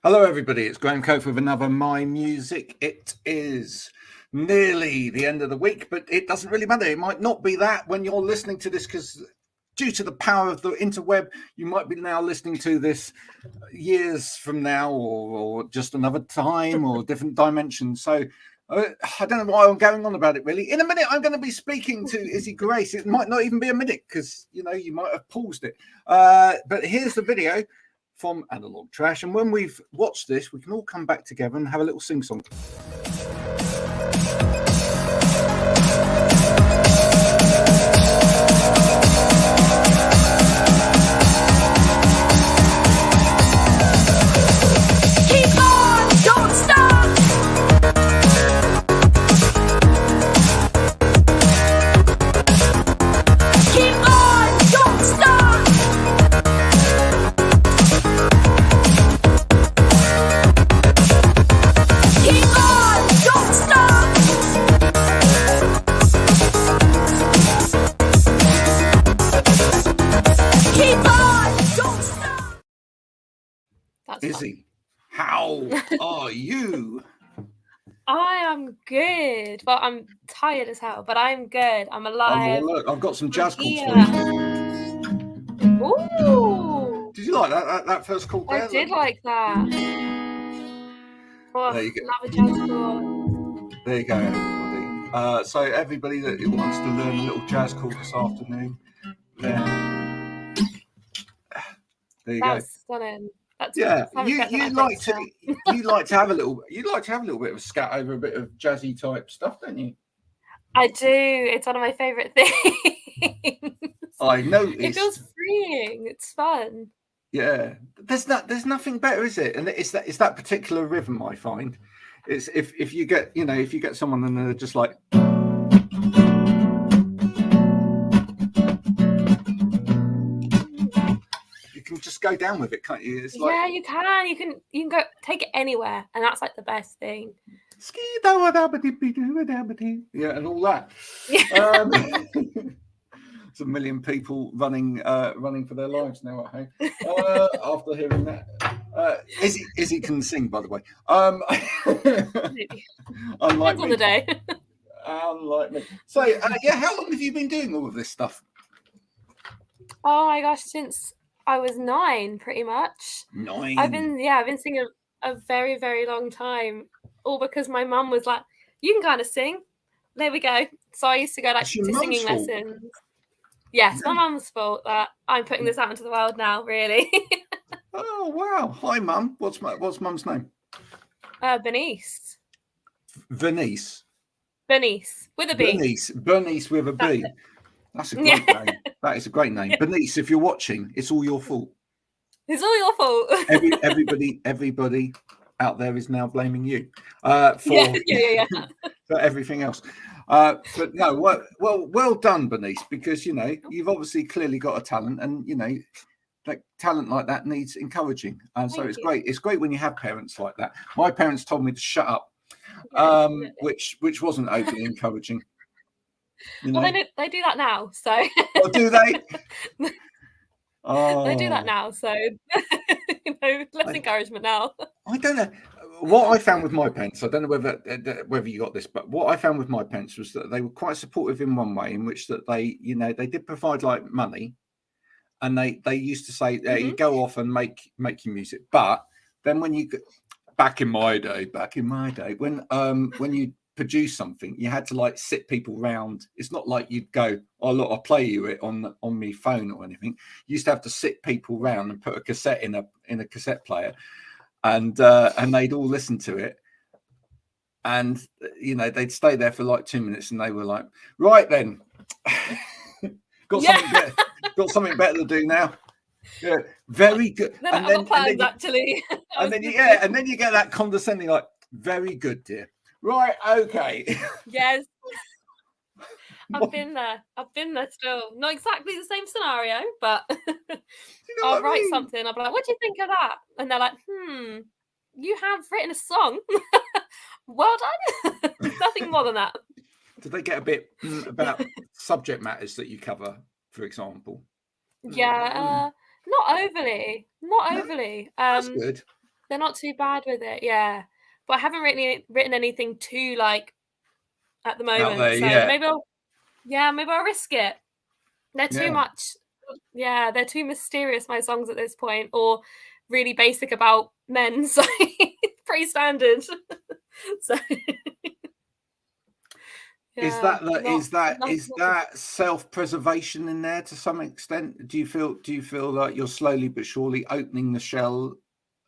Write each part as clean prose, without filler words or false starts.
Hello, everybody. It's Graham Cope with another My Music. It is nearly the end of the week, but it doesn't really matter. It might not be that when you're listening to this, because due to the power of the interweb, you might be now listening to this years from now, or just another time, or different dimension. So I don't know why I'm going on about it, really. In a minute, I'm going to be speaking to Izzii Grace. It might not even be a minute, because, you know, you might have paused it. But here's the video from Analog Trash, and when we've watched this, we can all come back together and have a little sing-song. Keep on, don't stop. Keep on, don't stop. Keep on, don't stop. Keep on, don't stop. That's Izzi, how are you? I am good. Well, I'm tired as hell, but I'm good. I'm alive. Oh, look, I've got some jazz chords for Yeah. you. Ooh. Did you like that first chord there? I did like that. Oh, There you go. love a jazz chord. There you go, everybody. So everybody that wants to learn a little jazz chord this afternoon, there you go. That's stunning. That's Yeah, sounds better than you I like think to you like to have a little bit of a scat over a bit of jazzy type stuff, don't you? I do. It's one of my favourite things. I noticed. It feels freeing. It's fun. Yeah, there's nothing better, is it? And it's that particular rhythm I find. It's if you get someone and they're just like, you can just go down with it, can't you? It's like, Yeah, you can. You can go take it anywhere, and that's like the best thing. yeah, and all that. It's a million people running for their lives now at home after hearing that. Izzi can sing, by the way. Unlike Depends on the day. Unlike me. So yeah, how long have you been doing all of this stuff? Oh my gosh, since I was 9, pretty much. 9. I've been singing a very, very long time, all because my mum was like, "You can kind of sing." There we go. So I used to go like It's your to mum's singing fault. lessons. Yes, my mum's fault that I'm putting this out into the world now. Really. Oh wow! Hi, Mum. What's mum's name? Bernice. Bernice. Bernice with a B. Bernice with a B. That's a great name. That is a great name. Bernice, if you're watching, it's all your fault. It's all your fault. Everybody out there is now blaming you for everything else. But no, well done, Bernice, because you've obviously clearly got a talent, and like talent like that needs encouraging, and so it's great. It's great when you have parents like that. My parents told me to shut up, which wasn't overly encouraging. Well, they do that now, so. Oh, do they? Oh, they do that now, so less encouragement now. I don't know what I found with my parents. I don't know whether you got this, but what I found with my parents was that they were quite supportive in one way, in which that they did provide like money, and they used to say, you go off and make your music. But then when you back in my day, when you produce something, you had to like sit people round. It's not like you'd go, oh look, I'll play you it on my phone or anything. You used to have to sit people round and put a cassette in a cassette player, and they'd all listen to it, and they'd stay there for like 2 minutes, and they were like, right then, got something better to do now. Yeah, very good. And then actually. And then you get that condescending, like, very good, dear. Right, okay. Yes. I've been there still. Not exactly the same scenario, but I'll write something. I'll be like, what do you think of that? And they're like, you have written a song. Well done. Nothing more than that. Did they get a bit about subject matters that you cover, for example? Yeah, not overly. That's good. They're not too bad with it, yeah. But I haven't written anything too like at the out there. moment, so Yeah, maybe I'll risk it. They're too yeah. much. Yeah, they're too mysterious, my songs at this point, or really basic about men. So pretty standard. So Is yeah, that self-preservation in there to some extent? Do you feel like you're slowly but surely opening the shell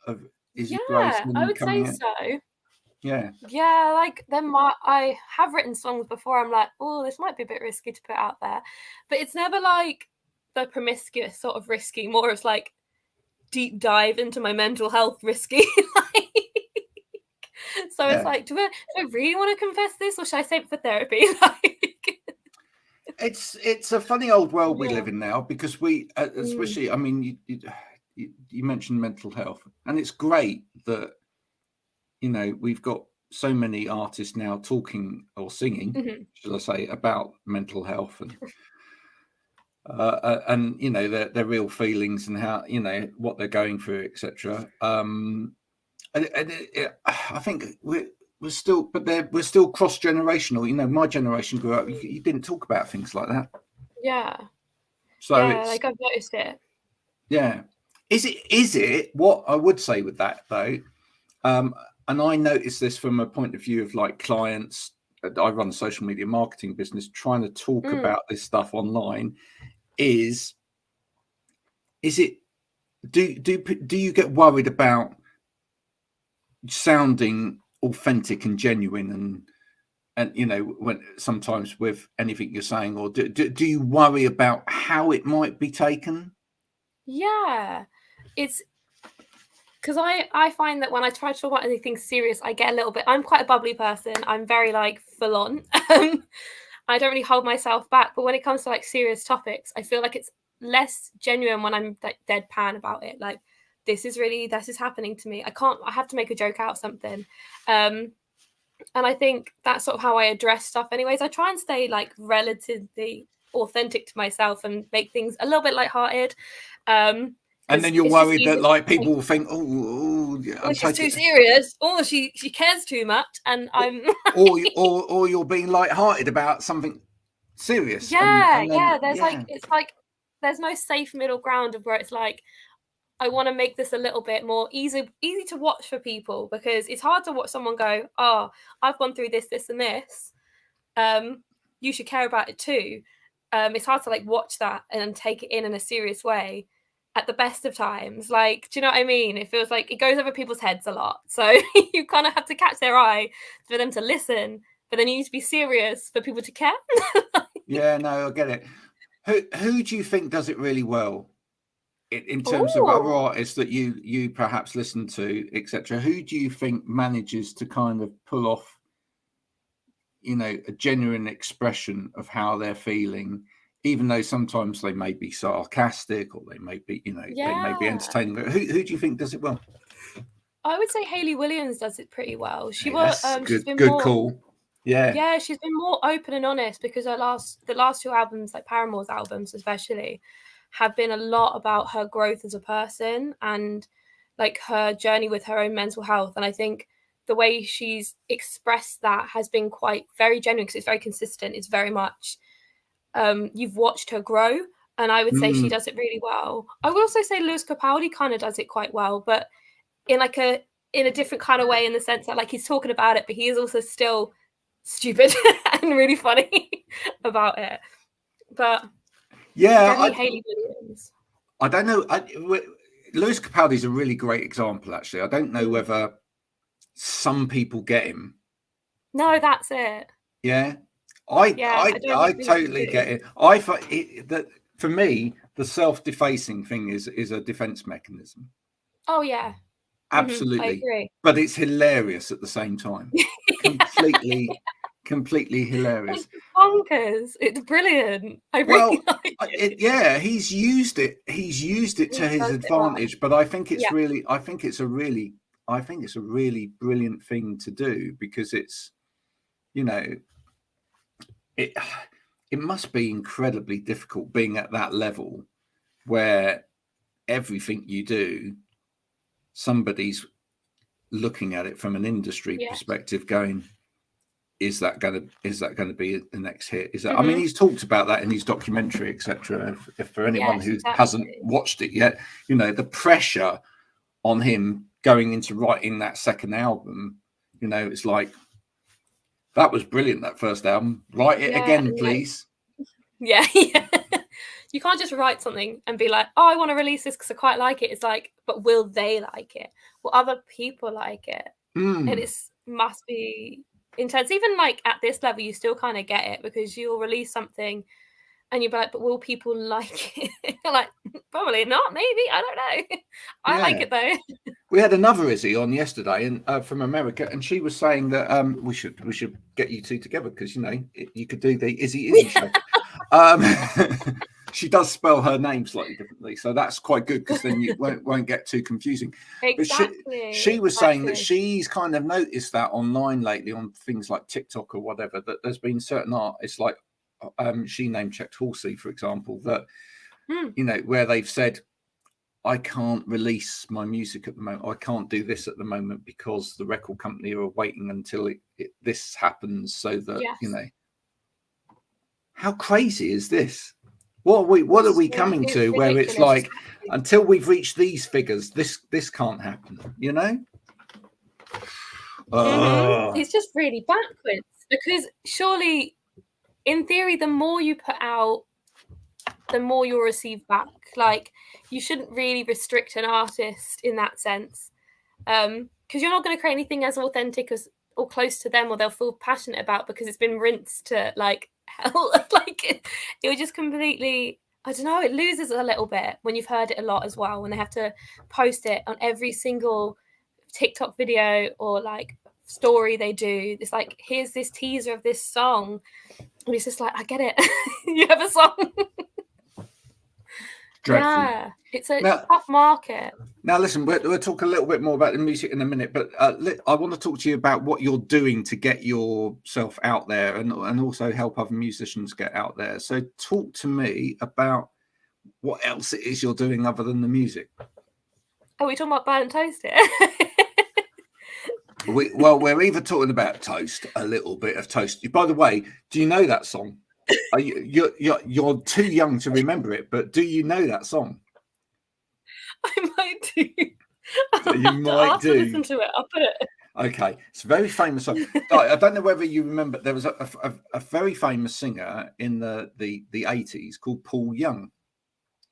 of Izzii Grace yeah, I and would say coming in? so. Yeah, Yeah, like I have written songs before. I'm like, oh, this might be a bit risky to put out there, but it's never like the promiscuous sort of risky. More of like deep dive into my mental health risky. Like, so it's yeah. like, do I really want to confess this, or should I save it for therapy? Like, It's a funny old world we yeah. live in now, because we, Mm. especially, I mean, you mentioned mental health, and it's great that we've got so many artists now talking or singing, Mhm. should I say, about mental health and their real feelings and how what they're going through, etc. I think we're still, but we're still cross generational. My generation grew up. You didn't talk about things like that, Yeah, so yeah, it's like I've noticed it. yeah. Is it what I would say with that though? And I noticed this from a point of view of like clients. I run a social media marketing business. Trying to talk Mm. about this stuff online is it? Do you get worried about sounding authentic and genuine, and when sometimes with anything you're saying, or do you worry about how it might be taken? Yeah, it's because I find that when I try to talk about anything serious, I get a little bit. I'm quite a bubbly person. I'm very like full on. I don't really hold myself back. But when it comes to like serious topics, I feel like it's less genuine when I'm like deadpan about it. Like this is happening to me. I have to make a joke out of something. And I think that's sort of how I address stuff anyways. I try and stay like relatively authentic to myself and make things a little bit lighthearted. And Because then you're it's just worried that easier like to people will think, oh, oh, I'm she's taking, too serious. Oh, she cares too much, and I'm or you're being light-hearted about something serious, and yeah, and then yeah. There's like it's like there's no safe middle ground of where it's like I want to make this a little bit more easy to watch for people because it's hard to watch someone go, oh, I've gone through this, and this. You should care about it too. It's hard to like watch that and take it in a serious way at the best of times. Like, do you know what I mean? It feels like it goes over people's heads a lot. So you kind of have to catch their eye for them to listen, but then you need to be serious for people to care. yeah, no, I get it. Who do you think does it really well in terms of other Oh, artists that you perhaps listen to, etc.? Who do you think manages to kind of pull off a genuine expression of how they're feeling, even though sometimes they may be sarcastic or they may be they may be yeah. entertaining? But who do you think does it well? I would say Hayley Williams does it pretty well. Hey, that's She's been good more call. Yeah. yeah, she's been more open and honest because the last two albums, like Paramore's albums especially, have been a lot about her growth as a person and like her journey with her own mental health. And I think the way she's expressed that has been quite very genuine because it's very consistent. It's very much you've watched her grow. And I would say she Mm. does it really well. I would also say Lewis Capaldi kind of does it quite well, but in like in a different kind of way in the sense that like he's talking about it, but he is also still stupid and really funny about it. But Yeah, definitely Hayley Williams. I don't know. Lewis Capaldi is a really great example, actually. I don't know whether some people get him. No, that's it. Yeah, Yeah, I don't I think people totally do. get it. I find that for me, the self-defacing thing is a defense mechanism. Oh yeah. I Absolutely, agree. but it's hilarious at the same time. Completely hilarious. It's bonkers. It's brilliant. I really Well, like it. yeah, he's used it. He's used it He to his does it well. advantage. But I think Yeah. it's a really brilliant thing to do, because it's, it it must be incredibly difficult being at that level where everything you do, somebody's looking at it from an industry Yeah. perspective, going, is that going to be the next hit? Is that? I mean, he's talked about that in his documentary, etc. If for anyone Yes, who exactly. hasn't watched it yet, you know, the pressure on him going into writing that second album, you know, it's like, that was brilliant, that first album. Write it again, please. Yeah, yeah. You can't just write something and be like, oh, I want to release this because I quite like it. It's like, but will they like it? Will other people like it? And it must be intense. Even like at this level, you still kind of get it, because you'll release something and you'll be like, but will people like it? You're like, probably not, maybe, I don't know. I like it though. We had another Izzi on yesterday, and from America, and she was saying that we should get you two together, because you know you could do the Izzi show. She does spell her name slightly differently, so that's quite good, because then you won't get too confusing. Exactly. But she was saying that she's kind of noticed that online lately on things like TikTok or whatever, that there's been certain artists, like she name checked Halsey, for example, that you know, where they've said, I can't release my music at the moment, I can't do this at the moment, because the record company are waiting until this happens, so that you know. How crazy is this? What are we coming to, where it's like, until we've reached these figures, this can't happen, you know? It's just really backwards, because surely, in theory, the more you put out, the more you'll receive back. Like, you shouldn't really restrict an artist in that sense, because you're not going to create anything as authentic as or close to them, or they'll feel passionate about, because it's been rinsed to like hell. Like it would just completely, I don't know, it loses a little bit when you've heard it a lot as well, when they have to post it on every single TikTok video or like story they do. It's like, here's this teaser of this song, and it's just like, I get it. You have a song. Dreadful. Yeah, it's a tough market. Now, listen, we'll talk a little bit more about the music in a minute, but I want to talk to you about what you're doing to get yourself out there, and also help other musicians get out there. So talk to me about what else it is you're doing other than the music. Are we talking about Burnt Toast here? We're either talking about toast, a little bit of toast. By the way, do you know that song? You're too young to remember it, but do you know that song? I might do. You might do. Listen to it. I'll put it. Okay, it's a very famous song. I don't know whether you remember. There was a very famous singer in the 80s called Paul Young.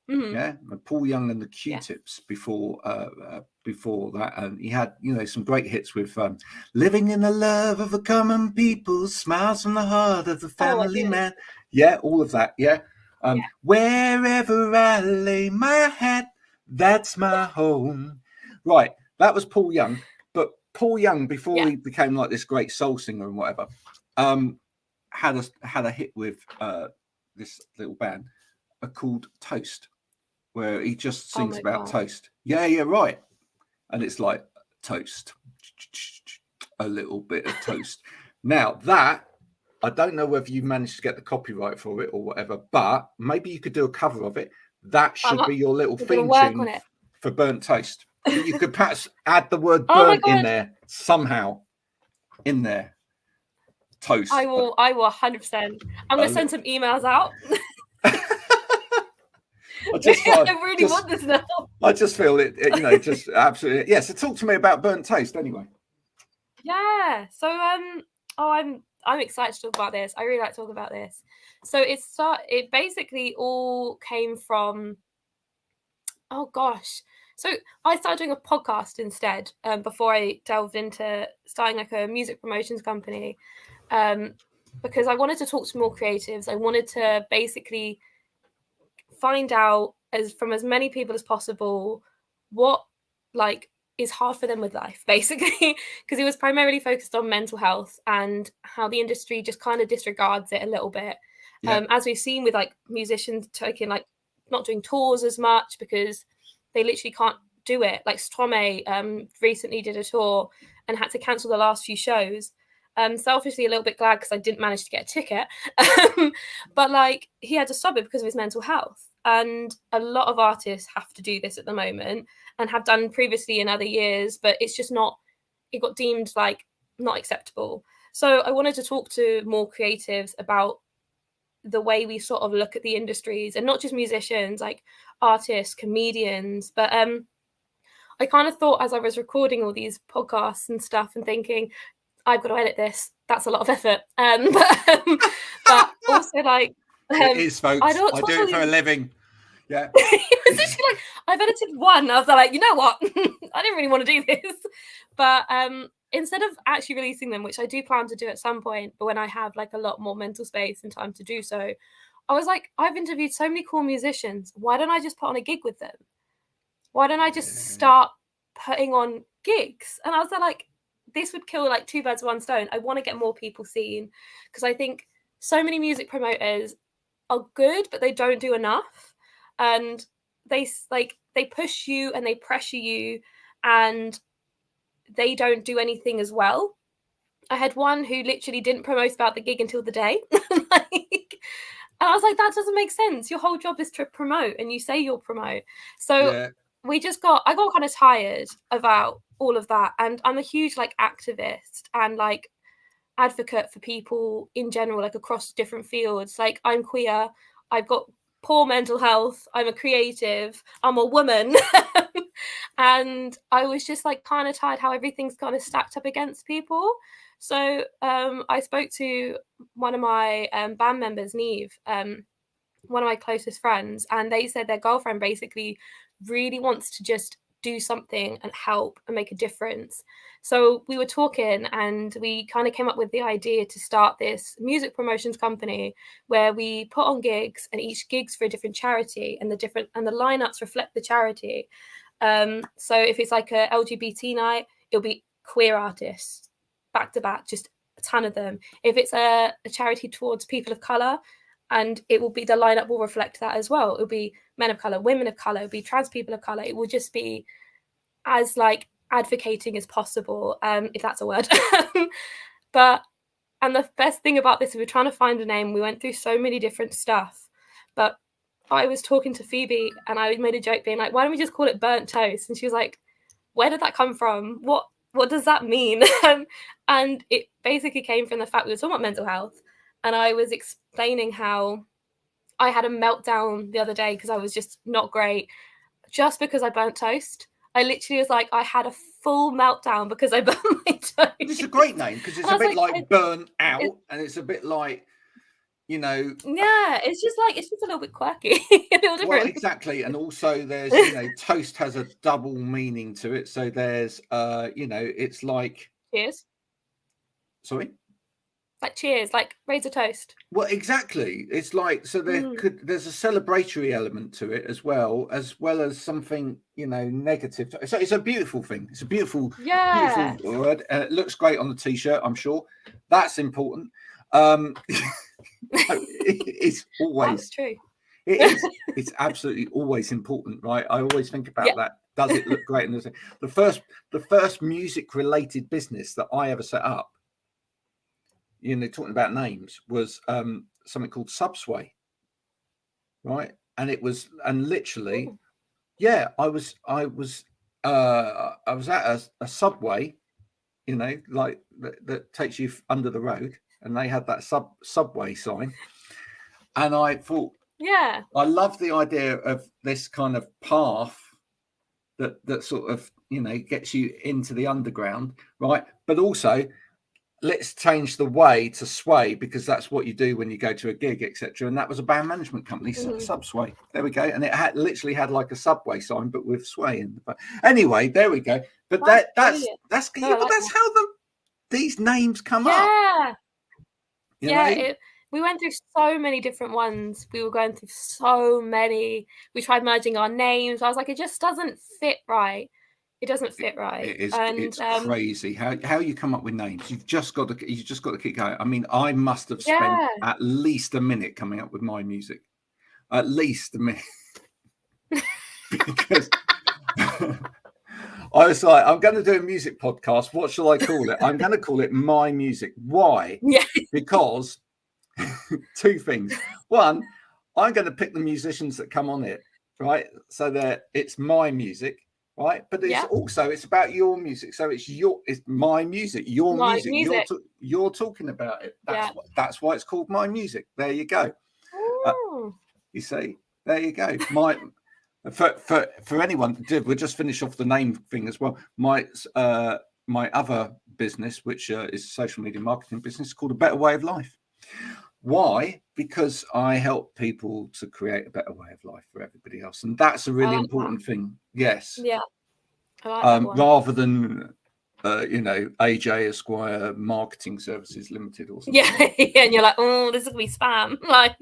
Yeah, Paul Young and the Q-Tips before that, and he had, you know, some great hits with "Living in the Love of the Common People," "Smiles from the Heart of the Family Man." Yeah, all of that. Yeah. Wherever I lay my head, that's my home. Right, that was Paul Young. But Paul Young, before he became like this great soul singer and whatever, had a hit with this little band called Toast, where he just sings about toast. Yeah, right. And it's like, toast, a little bit of toast. Now that, I don't know whether you managed to get the copyright for it or whatever, but maybe you could do a cover of it. That should be your little theme tune for Burnt Toast. You could perhaps add the word burnt in there somehow. In there. Toast. I will 100%. I'm going to send some emails out. I really want this now. I just feel it, you know, just absolutely. Yeah, so talk to me about Burnt Toast anyway. Yeah. So I'm excited to talk about this. I really like to talk about this. So it basically all came from, oh gosh. So I started doing a podcast instead, before I delved into starting like a music promotions company, because I wanted to talk to more creatives. I wanted to basically find out from as many people as possible what like is hard for them with life, basically, because it was primarily focused on mental health and how the industry just kind of disregards it a little bit. As we've seen with like musicians taking like not doing tours as much because they literally can't do it. Like Stromae recently did a tour and had to cancel the last few shows. Selfishly a little bit glad because I didn't manage to get a ticket, but like he had to stop it because of his mental health. And a lot of artists have to do this at the moment and have done previously in other years, but it's just not it got deemed like not acceptable. So I wanted to talk to more creatives about the way we sort of look at the industries, and not just musicians, like artists, comedians. But I kind of thought as I was recording all these podcasts and stuff and thinking, I've got to edit this. That's a lot of effort. But also like, it is, folks. I do it for a living. Yeah. It's like, I've edited one. I was like, you know what? I didn't really want to do this. But instead of actually releasing them, which I do plan to do at some point, but when I have like a lot more mental space and time to do so, I was like, I've interviewed so many cool musicians. Why don't I just put on a gig with them? Why don't I just start putting on gigs? And I was like, this would kill like two birds with one stone. I want to get more people seen, because I think so many music promoters are good, but they don't do enough. And they push you and they pressure you, and they don't do anything as well. I had one who literally didn't promote about the gig until the day. And I was like, that doesn't make sense. Your whole job is to promote, and you say you'll promote. So I got kind of tired about all of that. And I'm a huge like activist and like advocate for people in general, like across different fields. Like, I'm queer, I've got poor mental health, I'm a creative, I'm a woman. And I was just like kind of tired how everything's kind of stacked up against people. So I spoke to one of my band members, Neve, one of my closest friends, and they said their girlfriend basically really wants to just do something and help and make a difference. So we were talking, and we kind of came up with the idea to start this music promotions company where we put on gigs, and each gig's for a different charity, and the lineups reflect the charity. So if it's like a LGBT night, it'll be queer artists back to back, just a ton of them. If it's a charity towards people of color, and it will be, the lineup will reflect that as well. It'll be men of color, women of color, it'll be trans people of color. It will just be as like advocating as possible, if that's a word. And the best thing about this is we're trying to find a name. We went through so many different stuff, but I was talking to Phoebe, and I made a joke being like, why don't we just call it burnt toast? And she was like, where did that come from? What does that mean? And it basically came from the fact we were talking about mental health, and I was explaining how I had a meltdown the other day because I was just not great, just because I burnt toast. I literally was like, I had a full meltdown because I burnt my toast. It's a great name, because it's a bit like burn out, and it's a bit like, you know. Yeah, it's just a little bit quirky, a little different. Well, exactly. And also there's, toast has a double meaning to it. So there's, it's like. Cheers. Sorry? Like cheers, like raise a toast. Well, exactly. It's like, so there's a celebratory element to it as well as something, negative. So it's a beautiful thing. It's a beautiful word. It looks great on the t-shirt, I'm sure. That's important. It's always. That's true. It is. It's absolutely always important, right? I always think about that. Does it look great? And the first music-related business that I ever set up, talking about names, was something called Subsway, right? And it was, and literally, I was at a subway, like that takes you under the road, and they had that subway sign, and I thought, I love the idea of this kind of path that sort of gets you into the underground, right? But also, let's change the way to sway, because that's what you do when you go to a gig, etc. And that was a band management company, Subsway. There we go. And it literally had like a subway sign, but with sway in the. Anyway, there we go. But that's how these names come up. We went through so many different ones. We were going through so many. We tried merging our names. I was like, it just doesn't fit right. It doesn't fit right. It is. It's crazy how you come up with names. You've just got to keep going. I mean, I must have spent at least a minute coming up with my music. At least a minute. Because I was like, I'm going to do a music podcast. What shall I call it? I'm going to call it My Music. Why? Because two things. One, I'm going to pick the musicians that come on it, right? So that it's my music. right? But it's about your music. So it's my music, your My music. You're talking about it. That's why it's called My Music. There you go. You see, there you go. For anyone, we'll just finish off the name thing as well. My other business, which is a social media marketing business, called A Better Way of Life. Why? Because I help people to create a better way of life for everybody else, and that's a really important thing. Yes. Yeah. I like that one. Rather than AJ Esquire Marketing Services Limited or something. Yeah, and you're like, oh, this is gonna be spam. Like,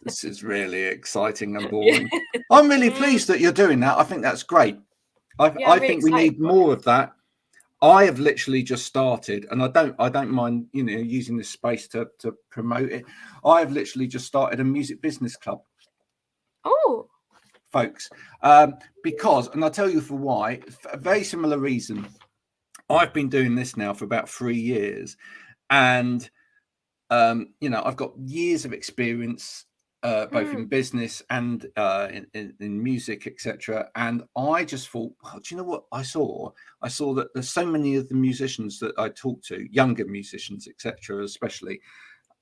this is really exciting and boring. I'm really pleased that you're doing that. I think that's great. I think we need more of that. I have literally just started, and I don't mind, using this space to promote it. I have literally just started a music business club. Oh, folks, because, and I'll tell you for why. For a very similar reason. I've been doing this now for about 3 years, and I've got years of experience both in business and in music, etc. And I just thought, well, do you know what I saw? I saw that there's so many of the musicians that I talk to, younger musicians, etc., especially,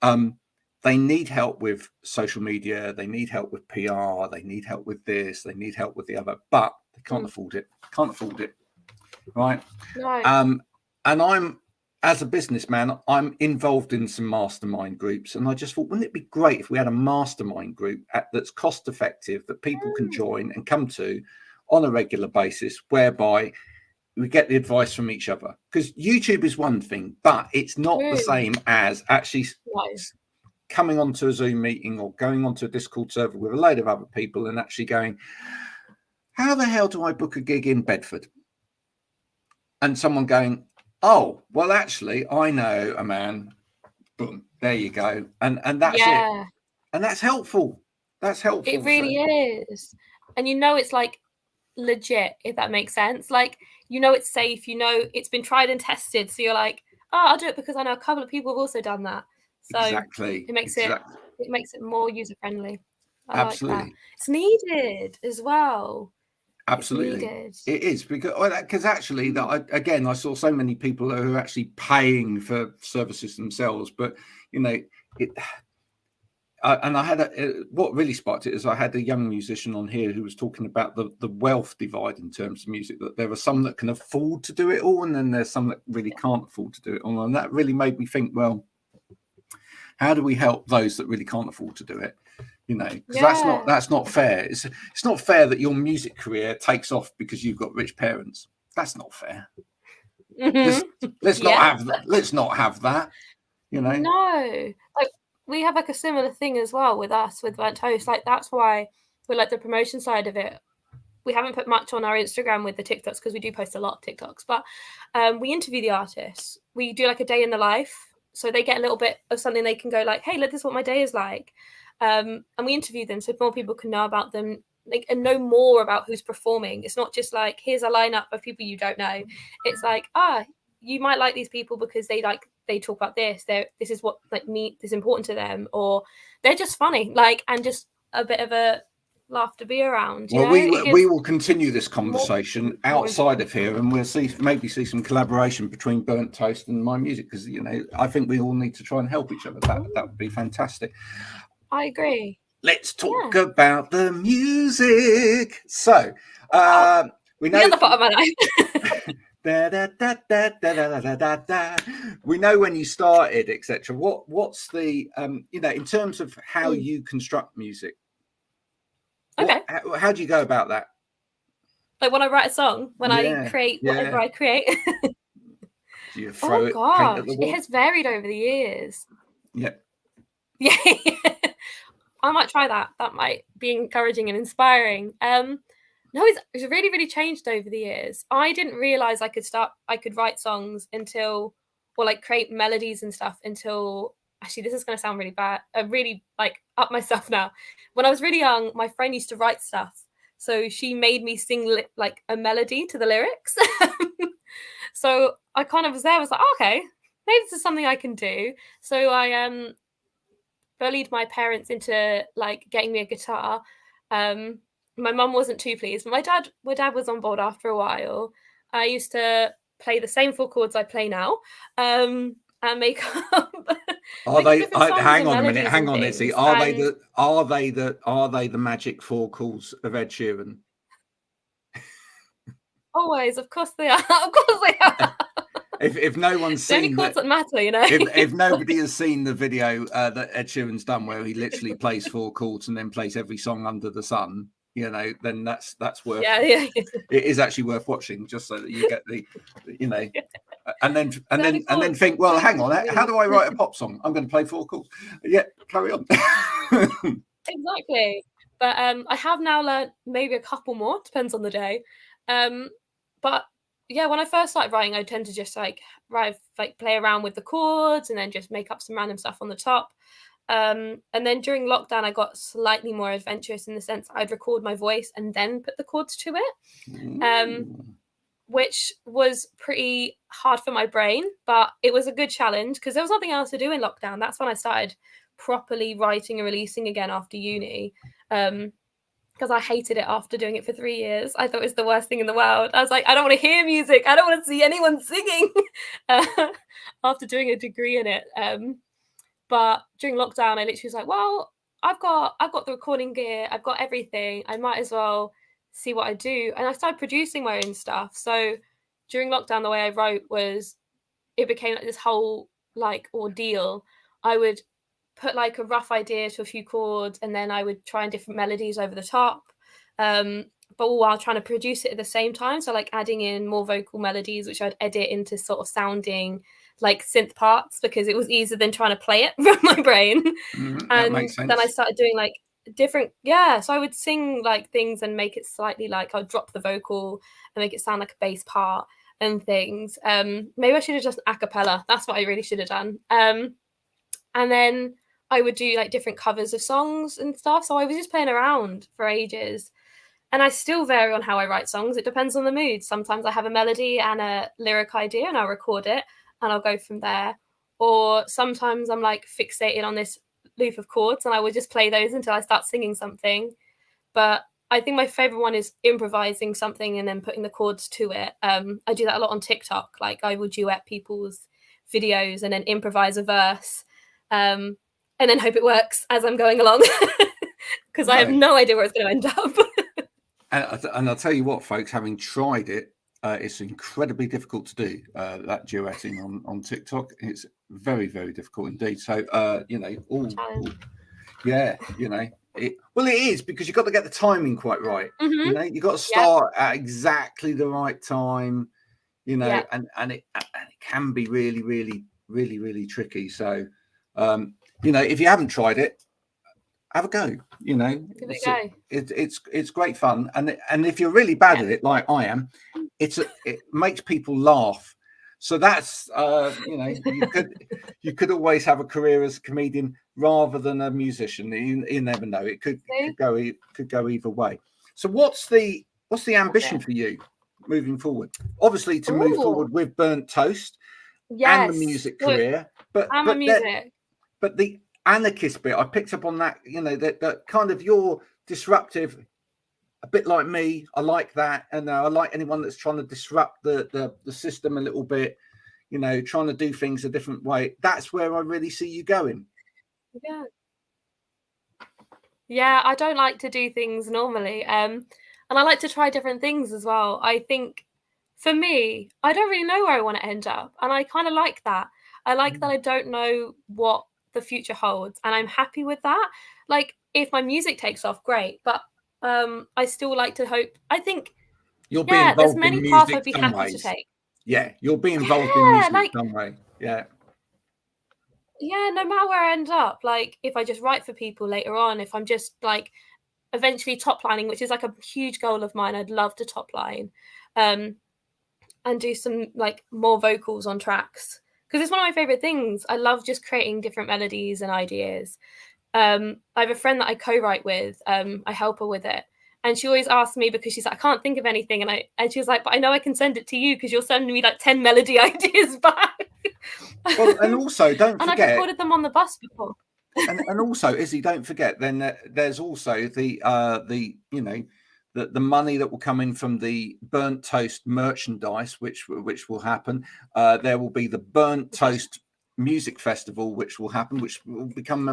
they need help with social media, they need help with PR, they need help with this, they need help with the other, but they can't afford it. Right. No. And I'm, as a businessman, I'm involved in some mastermind groups, and I just thought, wouldn't it be great if we had a mastermind group that's cost effective, that people can join and come to on a regular basis, whereby we get the advice from each other? Because YouTube is one thing, but it's not the same as actually coming onto a Zoom meeting or going onto a Discord server with a load of other people and actually going, how the hell do I book a gig in Bedford? And someone going, oh, well, actually, I know a man. Boom, there you go. And that's it. And that's helpful. That's helpful. It really is. And it's like legit, if that makes sense. Like, it's safe, it's been tried and tested. So you're like, oh, I'll do it because I know a couple of people have also done that. So exactly. It makes it more user friendly. Absolutely. Like that. It's needed as well. Absolutely, it is, because actually, I saw so many people who are actually paying for services themselves. But and I had what really sparked it is I had a young musician on here who was talking about the wealth divide in terms of music. That there are some that can afford to do it all, and then there's some that really can't afford to do it all. And that really made me think, well, how do we help those that really can't afford to do it? Because that's not fair. It's not fair that your music career takes off because you've got rich parents. That's not fair. Let's not have that. Let's not have that. No, like we have like a similar thing as well with us with Burnt Toast. Like that's why we're like the promotion side of it. We haven't put much on our Instagram with the TikToks because we do post a lot of TikToks. But we interview the artists. We do like a day in the life, so they get a little bit of something they can go like, hey, look, this is what my day is like. And we interview them so more people can know about them, and know more about who's performing. It's not just like, here's a lineup of people you don't know. It's like, you might like these people because they talk about this. This is what is important to them, or they're just funny, and just a bit of a laugh to be around. Well, we will continue this conversation outside of here, and we'll maybe see some collaboration between Burnt Toast and My Music, because I think we all need to try and help each other. That would be fantastic. I agree. Let's talk about the music. So, we know the part of my life. We know when you started, etc. What's the in terms of how you construct music? Okay. How do you go about that? Like when I write a song, when I create whatever I create. Do you throw it? Paint at the wall? It has varied over the years. Yeah. Yeah. I might try that. That might be encouraging and inspiring. No, it's really, really changed over the years. I didn't realize I could write songs until, or create melodies and stuff until, actually, this is going to sound really bad. I really up myself now. When I was really young, my friend used to write stuff. So she made me sing a melody to the lyrics. So I kind of was there, I was like, okay, maybe this is something I can do. So I bullied my parents into getting me a guitar. my mum wasn't too pleased. My dad was on board after a while. I used to play the same 4 chords I play now, and make up. Are make up they? different songs Hang and on a minute. melodies Hang and on, things. Izzy. Are they the magic 4 chords of Ed Sheeran? Always, of course they are. Of course they are. If no one's The only seen chords that, that matter, you know. if nobody has seen the video that Ed Sheeran's done, where he literally plays 4 chords and then plays every song under the sun, you know, then that's worth. Yeah. It is actually worth watching, just so that you get the, you know, and then think, well, hang on, how do I write a pop song? I'm going to play 4 chords. Yeah, carry on. Exactly. But I have now learned maybe a couple more, depends on the day. But yeah, when I first started writing, I tend to just like play around with the chords and then just make up some random stuff on the top. And then during lockdown, I got slightly more adventurous in the sense I'd record my voice and then put the chords to it, which was pretty hard for my brain, but it was a good challenge because there was nothing else to do in lockdown. That's when I started properly writing and releasing again after uni. Because I hated it after doing it for 3 years. I thought it was the worst thing in the world. I was like, I don't want to hear music. I don't want to see anyone singing after doing a degree in it. But during lockdown, I literally was like, well, I've got the recording gear. I've got everything. I might as well see what I do. And I started producing my own stuff. So during lockdown, the way I wrote was it became like this whole like ordeal. I would put like a rough idea to a few chords and then I would try and different melodies over the top, but all while trying to produce it at the same time. So like adding in more vocal melodies, which I'd edit into sort of sounding like synth parts because it was easier than trying to play it from my brain. That makes sense. Then I started doing like different, so I would sing like things and make it slightly like I'd drop the vocal and make it sound like a bass part and things. Maybe I should have just a cappella. That's what I really should have done. And then I would do like different covers of songs and stuff. So I was just playing around for ages. And I still vary on how I write songs. It depends on the mood. Sometimes I have a melody and a lyric idea and I'll record it and I'll go from there. Or sometimes I'm like fixated on this loop of chords and I would just play those until I start singing something. But I think my favorite one is improvising something and then putting the chords to it. I do that a lot on TikTok. Like I will duet people's videos and then improvise a verse. And then hope it works as I'm going along because I have no idea where it's going to end up. And I'll tell you what, folks, having tried it, it's incredibly difficult to do that duetting on TikTok. It's very, very difficult indeed. So, you know, it is because you've got to get the timing quite right. Mm-hmm. You know, you've got to start at exactly the right time, you know, and it can be really, really, really, really tricky. So, you know, if you haven't tried it, have a go. You know, it's great fun, and if you're really bad at it, like I am, it makes people laugh. So that's you know, you could always have a career as a comedian rather than a musician. You never know. It could go either way. So what's the ambition for you moving forward? Obviously, to move forward with Burnt Toast and the music career, but the anarchist bit, I picked up on that, you know, that kind of you're disruptive, a bit like me. I like that. And I like anyone that's trying to disrupt the system a little bit, you know, trying to do things a different way. That's where I really see you going. Yeah, I don't like to do things normally. And I like to try different things as well. I think for me, I don't really know where I want to end up. And I kind of like that. I like that I don't know what the future holds, and I'm happy with that. Like if my music takes off, great, but I still like to hope. I think you'll be involved there's many in paths music I'd be some happy ways. to take. Yeah, you'll be involved in music some way. Yeah, no matter where I end up, like if I just write for people later on, if I'm just like eventually top lining, which is like a huge goal of mine, I'd love to top line and do some like more vocals on tracks. Because it's one of my favorite things. I love just creating different melodies and ideas. I have a friend that I co-write with. I help her with it. And she always asks me because she's like, I can't think of anything. And she was like, but I know I can send it to you because you're sending me like 10 melody ideas back. Well, and also don't forget. And I've recorded them on the bus before. and also, Izzy, don't forget, then there's also the you know, that the money that will come in from the burnt toast merchandise, which will happen. There will be the burnt toast music festival, which will happen, which will become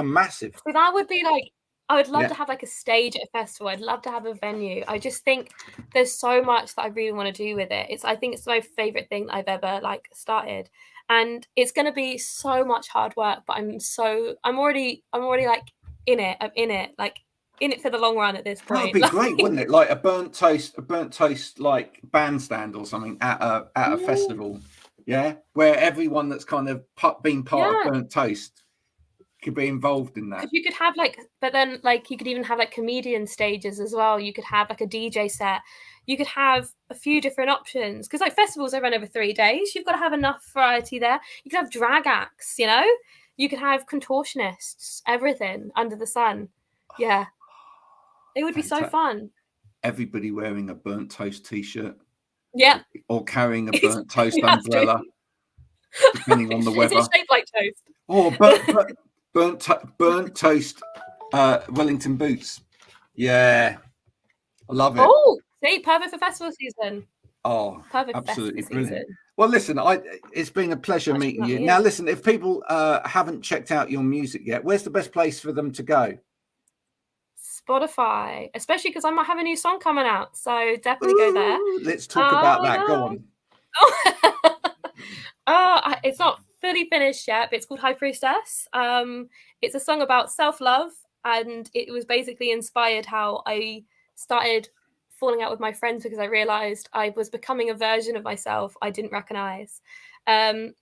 massive. So that would be like, I would love to have like a stage at a festival. I'd love to have a venue. I just think there's so much that I really want to do with it. I think it's my favorite thing that I've ever like started, and it's going to be so much hard work. But I'm already like in it. I'm in it, like in it for the long run at this point. That would be great, wouldn't it? Like a burnt toast like bandstand or something at a festival. Yeah, where everyone that's kind of been part of burnt toast could be involved in that. You could have like, but then like you could even have like comedian stages as well. You could have like a DJ set. You could have a few different options, because like festivals, they run over 3 days. You've got to have enough variety there. You could have drag acts, you know. You could have contortionists, everything under the sun. Yeah, it would be so fun. Everybody wearing a burnt toast t-shirt. Yeah. Or carrying a burnt toast umbrella, depending on the weather. Is it shaped like toast? Oh, burnt toast Wellington boots. Yeah, I love it. Oh, see, perfect for festival season. Oh, perfect, absolutely brilliant. Season. Well, listen, it's been a pleasure meeting you. Now, listen, if people haven't checked out your music yet, where's the best place for them to go? Spotify, especially because I might have a new song coming out, so definitely go there. Let's talk about that. Go on. It's not fully finished yet, but it's called High Priestess. It's a song about self-love, and it was basically inspired how I started falling out with my friends because I realized I was becoming a version of myself I didn't recognize. And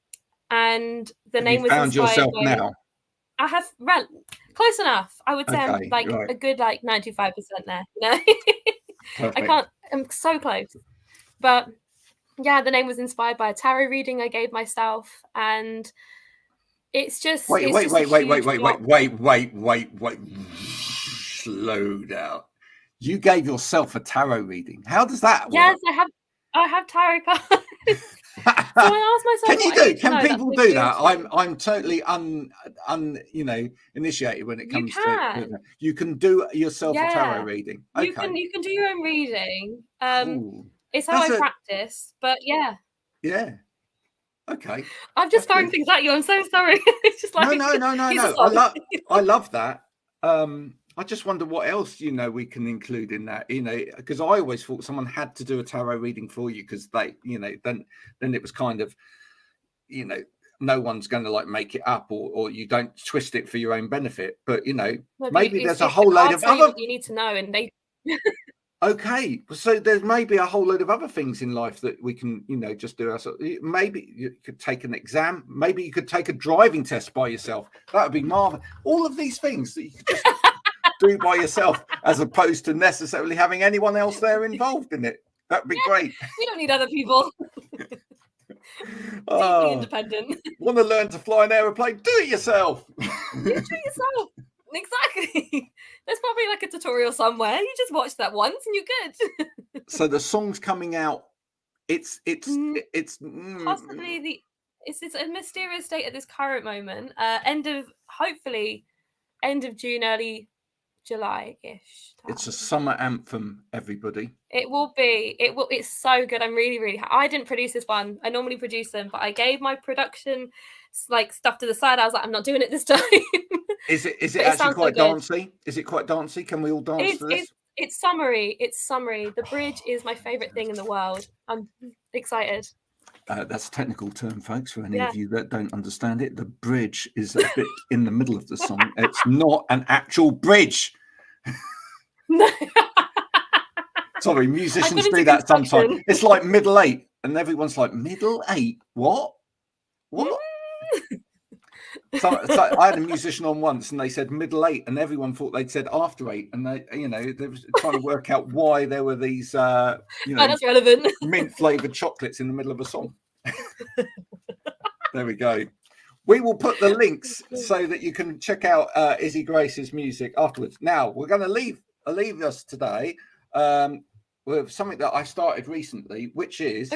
the name was found inspired yourself by, now. I have close enough. I would say I'm like a good like 95% there. You know, I can't. I'm so close. But yeah, the name was inspired by a tarot reading I gave myself, and it's just wait. Slow down. You gave yourself a tarot reading. How does that work? Yes, I have tarot cards. So I asked myself, can people do that? I'm totally initiated when it comes to you can do yourself a tarot reading. Okay. You can do your own reading. It's how I practice, but yeah. Okay. I'm just throwing things at you. I'm so sorry. It's just like no. I love that. I just wonder what else we can include in that, because I always thought someone had to do a tarot reading for you, because they, then it was kind of, no one's going to like make it up, or you don't twist it for your own benefit. But maybe there's a whole load of other you need to know, and they. Okay, so there's maybe a whole load of other things in life that we can, just do ourselves. Maybe you could take an exam. Maybe you could take a driving test by yourself. That would be marvelous. All of these things that you could just do by yourself, as opposed to necessarily having anyone else there involved in it. That'd be great. We don't need other people. Deeply independent. Want to learn to fly an aeroplane? Do it yourself. You do it yourself. Exactly. There's probably like a tutorial somewhere. You just watch that once and you're good. So the song's coming out. It's possibly it's a mysterious date at this current moment. Hopefully end of June, early July-ish. It's a summer anthem, everybody. It will be. It's so good. I'm really, really I didn't produce this one. I normally produce them, but I gave my production like stuff to the side. I was like, I'm not doing it this time. Is it actually quite dancey? Is it quite dancey? Can we all dance to this? It's summery. The bridge is my favorite thing in the world. I'm excited. That's a technical term, folks, for any of you that don't understand it. The bridge is a bit in the middle of the song. It's not an actual bridge. Sorry, musicians do that sometimes. It's like middle eight, and everyone's like, middle eight? What? So I had a musician on once, and they said middle eight, and everyone thought they'd said after eight, and they were trying to work out why there were these, that's relevant. mint flavored chocolates in the middle of a song. There we go. We will put the links so that you can check out Izzii Grace's music afterwards. Now we're going to leave us today with something that I started recently, which is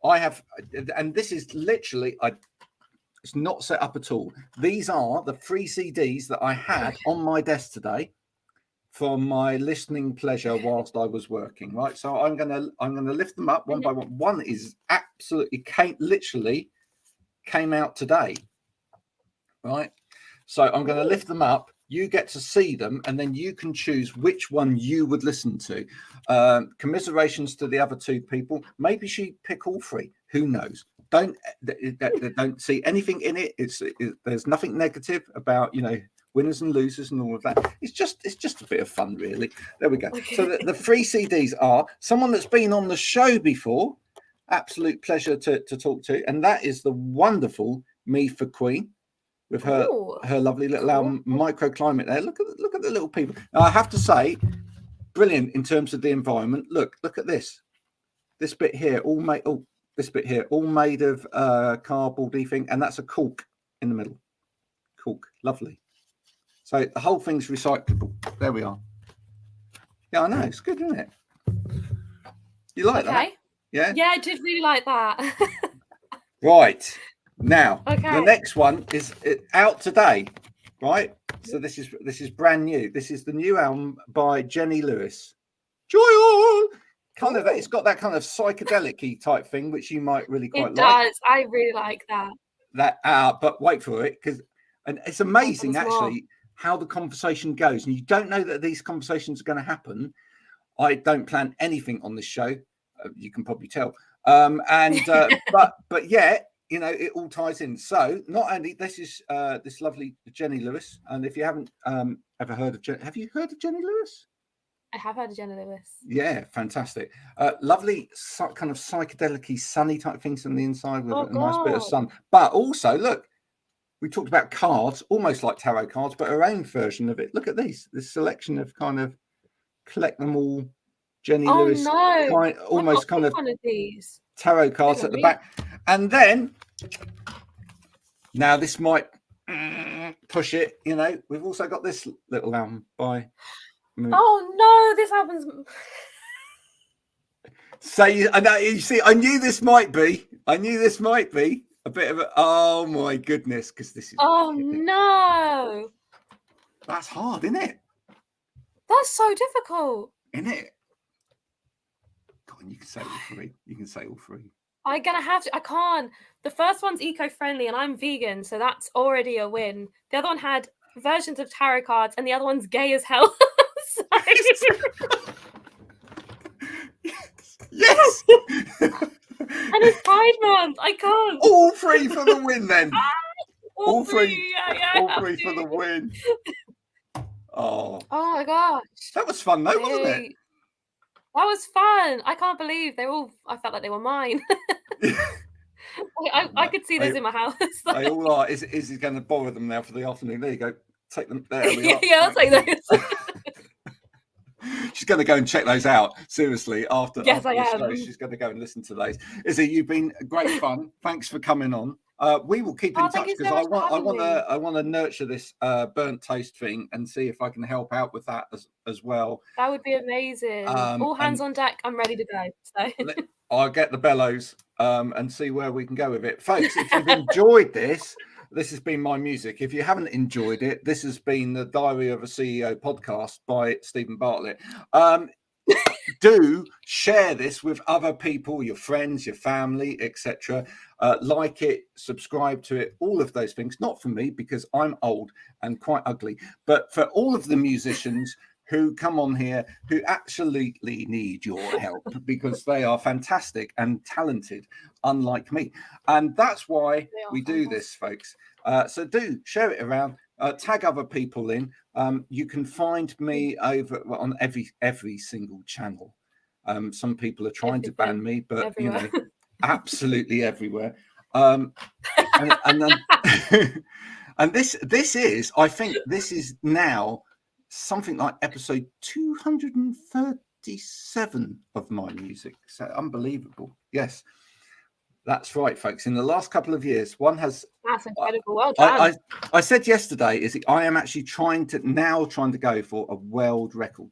I have, and this is literally it's not set up at all. These are the 3 CDs that I had on my desk today. from my listening pleasure whilst I was working. Right, so I'm gonna lift them up one by one. One is absolutely literally came out today. Right, so I'm going to lift them up. You get to see them, and then you can choose which one you would listen to. Commiserations to the other two people. Maybe she pick all three. Who knows? Don't see anything in it. There's nothing negative about winners and losers and all of that. It's just a bit of fun, really. There we go. Okay. So the three CDs are someone that's been on the show before. Absolute pleasure to talk to, and that is the wonderful Me for Queen. With her lovely little microclimate there. Look at the little people. Now, I have to say, brilliant in terms of the environment. Look at this. This bit here, all made of cardboardy thing, and that's a cork in the middle. Cork, lovely. So the whole thing's recyclable. There we are. Yeah, I know, it's good, isn't it? You like that? Yeah? Yeah, I did really like that. Right. Now, the next one is out today, right? So this is brand new. This is the new album by Jenny Lewis. Joy on! Kind of, it's got that kind of psychedelic-y type thing, which you might really quite like. It does. I really like that. But wait for it, and it's amazing actually how the conversation goes, and you don't know that these conversations are going to happen. I don't plan anything on this show. You can probably tell, but yet. It all ties in. So not only this is this lovely Jenny Lewis, and if you haven't ever heard of have you heard of Jenny Lewis? I have heard of Jenny Lewis. Yeah, fantastic. Lovely kind of psychedelic-y sunny type things on the inside with a nice bit of sun. But also, look, we talked about cards, almost like tarot cards, but her own version of it. Look at this selection of kind of collect them all. Jenny Lewis, almost kind of one of these tarot cards at the back. And then, now this might push it, we've also got this little album by... Oh, no, this album's... So, you see, I knew this might be a bit of a... Oh, my goodness, because this is... Oh, no. That's hard, isn't it? That's so difficult. Isn't it? Go on, you can say all three. I'm going to have to. I can't. The first one's eco-friendly and I'm vegan, so that's already a win. The other one had versions of tarot cards and the other one's gay as hell. Yes! And it's Pride Month. I can't. All three for the win then. All three. Yeah, all three for the win. Oh my gosh. That was fun though, wasn't it? That was fun. I can't believe I felt like they were mine. I could see those in my house. They all are. Izzi's going to borrow them now for the afternoon. There you go. Take them. There we are. Yeah, I'll take those. She's going to go and check those out. Seriously, after I am. Show, she's going to go and listen to those. Izzi, you've been great fun. Thanks for coming on. We will keep in touch because I want to nurture this burnt toast thing and see if I can help out with that as well. That would be amazing. All hands on deck. I'm ready to go. So I'll get the bellows and see where we can go with it, folks. If you've enjoyed this has been my music. If you haven't enjoyed it, this has been the Diary of a CEO podcast by Stephen Bartlett. Do share this with other people, your friends, your family, etc. Like it, subscribe to it, all of those things. Not for me because I'm old and quite ugly, but for all of the musicians who come on here who absolutely need your help because they are fantastic and talented, unlike me. And that's why we do this, folks. So do share it around. Tag other people in. You can find me over on every single channel. Some people are trying to ban me, but everywhere. Absolutely everywhere. And this is, I think, this is now something like episode 237 of my music. So unbelievable. Yes. That's right, folks. In the last couple of years, one has. That's incredible. Well done. I said yesterday, I am actually trying to go for a world record.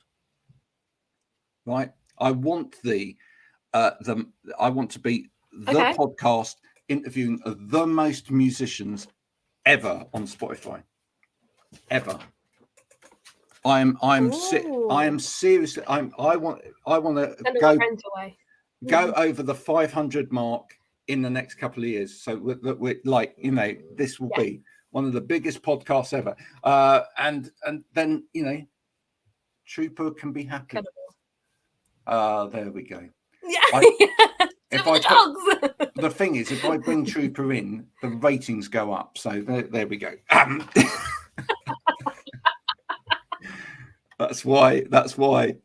Right? I want I want to be the podcast interviewing the most musicians ever on Spotify. Ever. I am seriously. I want to go over the 500 mark in the next couple of years. So we're like, this will be one of the biggest podcasts ever. And then Trooper can be happy. There we go. Yeah. The thing is, if I bring Trooper in, the ratings go up. So there we go. That's why.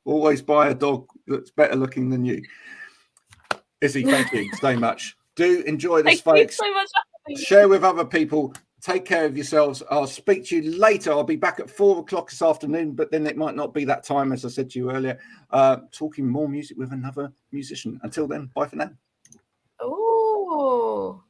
Always buy a dog that's better looking than you. Izzi, thank you so much. Do enjoy this, folks. Thank you so much. Share with other people. Take care of yourselves. I'll speak to you later. I'll be back at 4:00 this afternoon, but then it might not be that time, as I said to you earlier. Talking more music with another musician. Until then, bye for now. Oh.